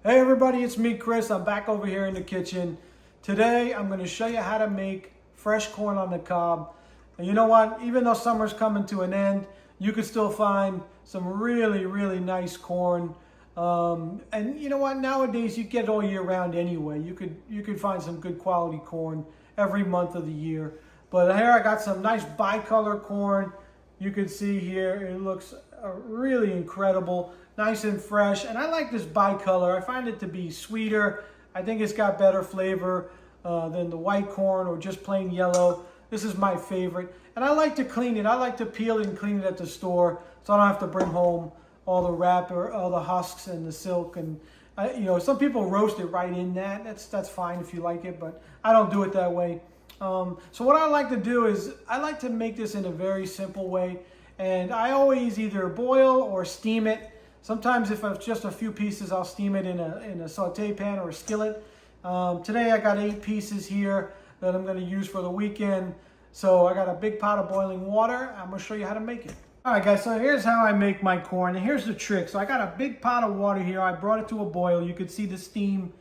Hey everybody, it's me, Chris. I'm back over here in the kitchen. Today, I'm going to show you how to make fresh corn on the cob. And you know what? Even though summer's coming to an end, you can still find some really nice corn. And you know what? Nowadays, you get it all year round anyway. You could find some good quality corn every month of the year. But here I got some nice bicolor corn. You can see here, it looks really incredible. Nice and fresh, and I like this bicolor. I find it to be sweeter. I think it's got better flavor than the white corn or just plain yellow. This is my favorite, and I like to clean it. I like to peel it and clean it at the store, so I don't have to bring home all the wrapper, all the husks and the silk. And you know, some people roast it right in that. That's fine if you like it, but I don't do it that way. So what I like to do is I like to make this in a very simple way, and I always either boil or steam it. Sometimes if it's just a few pieces, I'll steam it in a saute pan or a skillet. Today I got 8 pieces here that I'm going to use for the weekend. So I got a big pot of boiling water. I'm going to show you how to make it. All right, guys, so here's how I make my corn. And here's the trick. So I got a big pot of water here. I brought it to a boil. You could see the steam.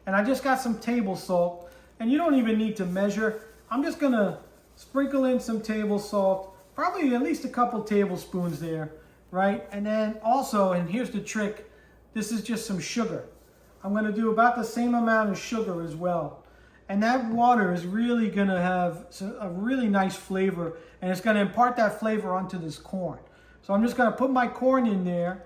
And I just got some table salt. And you don't even need to measure. I'm just going to sprinkle in some table salt. Probably at least a couple tablespoons there. Right? And then also, and here's the trick, this is just some sugar. I'm going to do about the same amount of sugar as well. And that water is really going to have a really nice flavor, and it's going to impart that flavor onto this corn. So I'm just going to put my corn in there,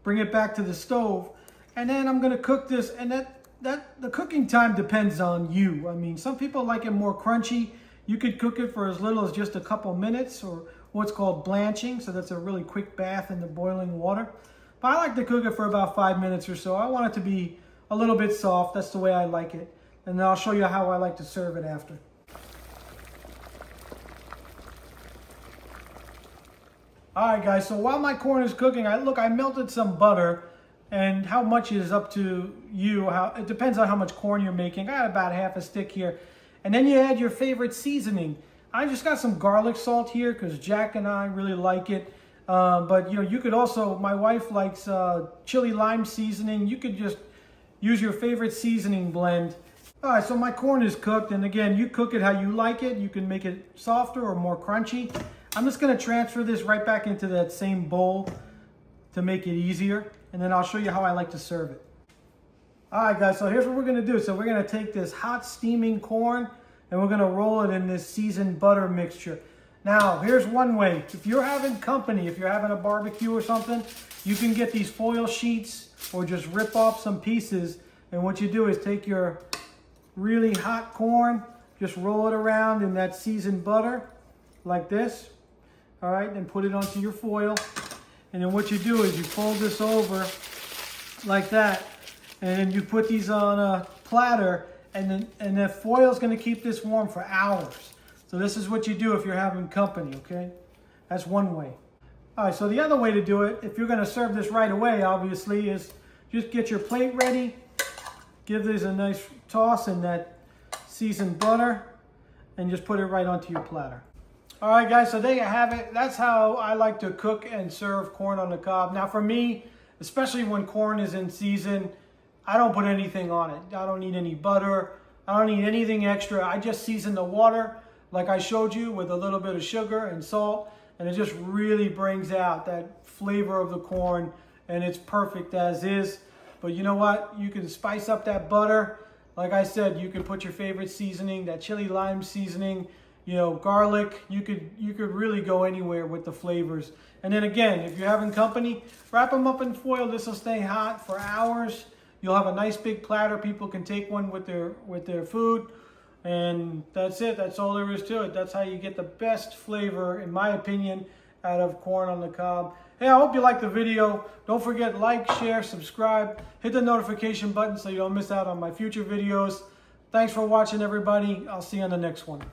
bring it back to the stove, and then I'm going to cook this. And the cooking time depends on you. I mean, some people like it more crunchy. You could cook it for as little as just a couple minutes, or what's called blanching. So that's a really quick bath in the boiling water. But I like to cook it for about 5 minutes or so. I want it to be a little bit soft. That's the way I like it. And then I'll show you how I like to serve it after. All right, guys, so while my corn is cooking, I melted some butter. And how much is up to you. It depends on how much corn you're making. I got about half a stick here. And then you add your favorite seasoning. I just got some garlic salt here because Jack and I really like it. But you know, you could also, my wife likes chili lime seasoning. You could just use your favorite seasoning blend. All right, so my corn is cooked. And again, you cook it how you like it. You can make it softer or more crunchy. I'm just gonna transfer this right back into that same bowl to make it easier. And then I'll show you how I like to serve it. All right, guys, so here's what we're gonna do. So we're gonna take this hot steaming corn and we're gonna roll it in this seasoned butter mixture. Now, here's one way. If you're having company, if you're having a barbecue or something, you can get these foil sheets or just rip off some pieces. And what you do is take your really hot corn, just roll it around in that seasoned butter like this. All right, and put it onto your foil. And then what you do is you fold this over like that. And you put these on a platter, and the foil is going to keep this warm for hours. So this is what you do if you're having company, okay? That's one way. All right, so the other way to do it, if you're going to serve this right away, obviously, is just get your plate ready. Give this a nice toss in that seasoned butter, and just put it right onto your platter. All right, guys, so there you have it. That's how I like to cook and serve corn on the cob. Now, for me, especially when corn is in season, I don't put anything on it. I don't need any butter. I don't need anything extra. I just season the water like I showed you with a little bit of sugar and salt. And it just really brings out that flavor of the corn. And it's perfect as is. But you know what? You can spice up that butter. Like I said, you can put your favorite seasoning, that chili lime seasoning, you know, garlic. You could really go anywhere with the flavors. And then again, if you're having company, wrap them up in foil. This will stay hot for hours. You'll have a nice big platter. People can take one with their food. And that's it. That's all there is to it. That's how you get the best flavor, in my opinion, out of corn on the cob. Hey, I hope you liked the video. Don't forget, like, share, subscribe. Hit the notification button so you don't miss out on my future videos. Thanks for watching, everybody. I'll see you on the next one.